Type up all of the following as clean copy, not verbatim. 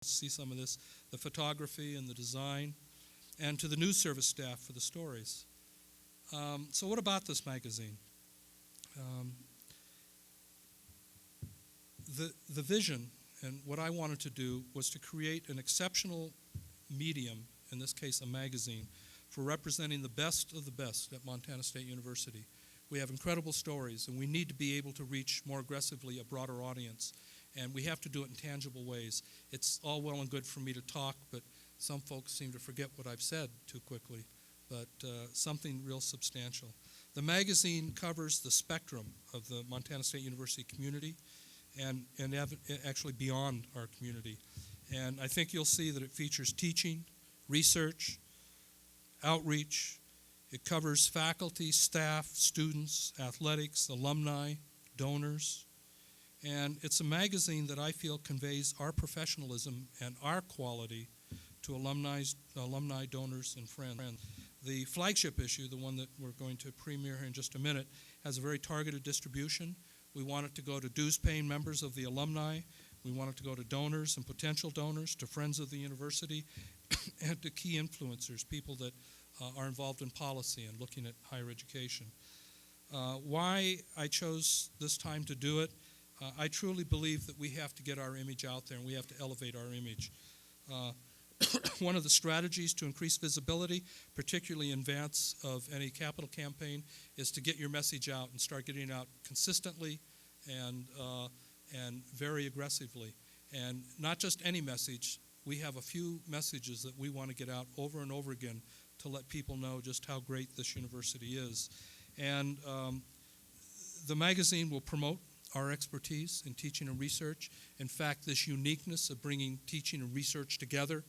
see some of this, the photography and the design, and to the news service staff for the stories. So what about this magazine? Um, the vision and what I wanted to do was to create an exceptional medium, in this case a magazine, for representing the best of the best at Montana State University. We have incredible stories, and we need to be able to reach more aggressively a broader audience, and we have to do it in tangible ways. It's all well and good for me to talk, but some folks seem to forget what I've said too quickly, but something real substantial. The magazine covers the spectrum of the Montana State University community and actually beyond our community. And I think you'll see that it features teaching, research, outreach. It covers faculty, staff, students, athletics, alumni, donors. And it's a magazine that I feel conveys our professionalism and our quality to alumni, donors, and friends. The flagship issue, the one that we're going to premiere here in just a minute, has a very targeted distribution. We want it to go to dues-paying members of the alumni. We want it to go to donors and potential donors, to friends of the university, and to key influencers, people that are involved in policy and looking at higher education. Why I chose this time to do it, I truly believe that we have to get our image out there and we have to elevate our image. One of the strategies to increase visibility, particularly in advance of any capital campaign, is to get your message out and start getting it out consistently and very aggressively. And not just any message. We have a few messages that we want to get out over and over again to let people know just how great this university is. And the magazine will promote our expertise in teaching and research. In fact, this uniqueness of bringing teaching and research together,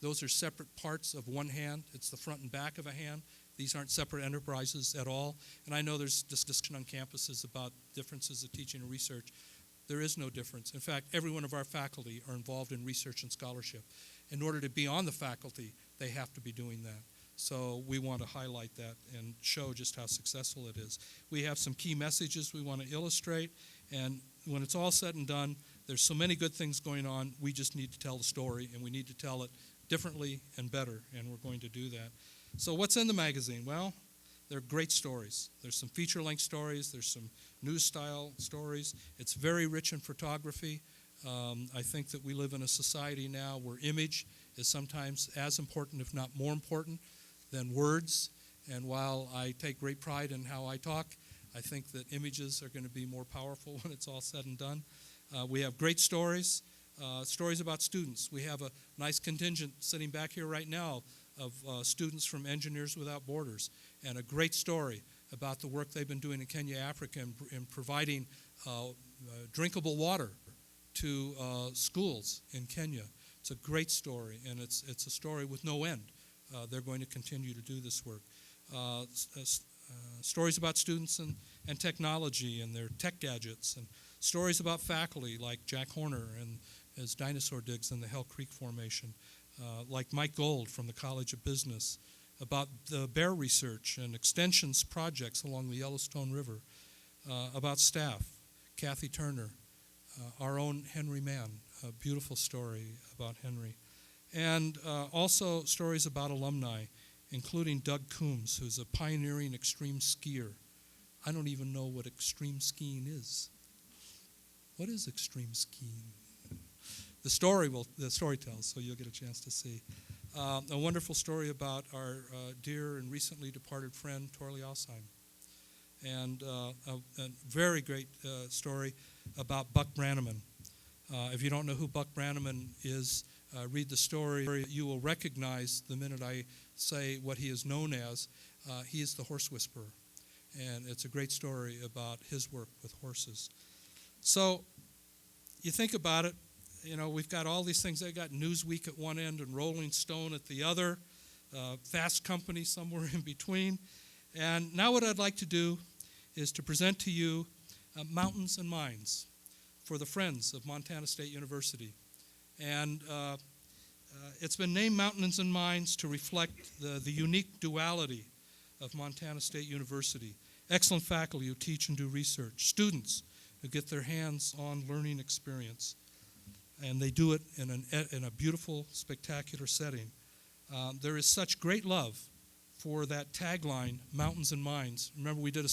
those are separate parts of one hand. It's the front and back of a hand. These aren't separate enterprises at all. And I know there's discussion on campuses about differences of teaching and research. There is no difference. In fact, every one of our faculty are involved in research and scholarship. In order to be on the faculty, they have to be doing that. So we want to highlight that and show just how successful it is. We have some key messages we want to illustrate, and when it's all said and done, there's so many good things going on, we just need to tell the story, and we need to tell it differently and better, and we're going to do that. So what's in the magazine? Well, they're great stories. There's some feature-length stories. There's some news-style stories. It's very rich in photography. I think that we live in a society now where image is sometimes as important, if not more important, than words. And while I take great pride in how I talk, I think that images are going to be more powerful when it's all said and done. We have great stories, stories about students. We have a nice contingent sitting back here right now of students from Engineers Without Borders, and a great story about the work they've been doing in Kenya, Africa, in providing drinkable water to schools in Kenya. It's a great story, and it's a story with no end. They're going to continue to do this work. Stories about students and technology and their tech gadgets, and stories about faculty like Jack Horner and his dinosaur digs in the Hell Creek Formation, like Mike Gold from the College of Business, about the bear research and extensions projects along the Yellowstone River, about staff, Kathy Turner, our own Henry Mann, a beautiful story about Henry, and also stories about alumni, including Doug Coombs, who's a pioneering extreme skier. I don't even know what extreme skiing is. What is extreme skiing? The story tells, so you'll get a chance to see. A wonderful story about our dear and recently departed friend, Torley Alsheim. And a very great story about Buck Brannaman. If you don't know who Buck Brannaman is, read the story. You will recognize the minute I say what he is known as. He is the horse whisperer. And it's a great story about his work with horses. So you think about it, you know, we've got all these things. They've got Newsweek at one end and Rolling Stone at the other, Fast Company somewhere in between. And now what I'd like to do is to present to you Mountains and Minds for the Friends of Montana State University. And it's been named Mountains and Minds to reflect the unique duality of Montana State University. Excellent faculty who teach and do research. Students who get their hands-on learning experience. and they do it in a beautiful, spectacular setting. There is such great love for that tagline, Mountains and Minds. Remember, we did a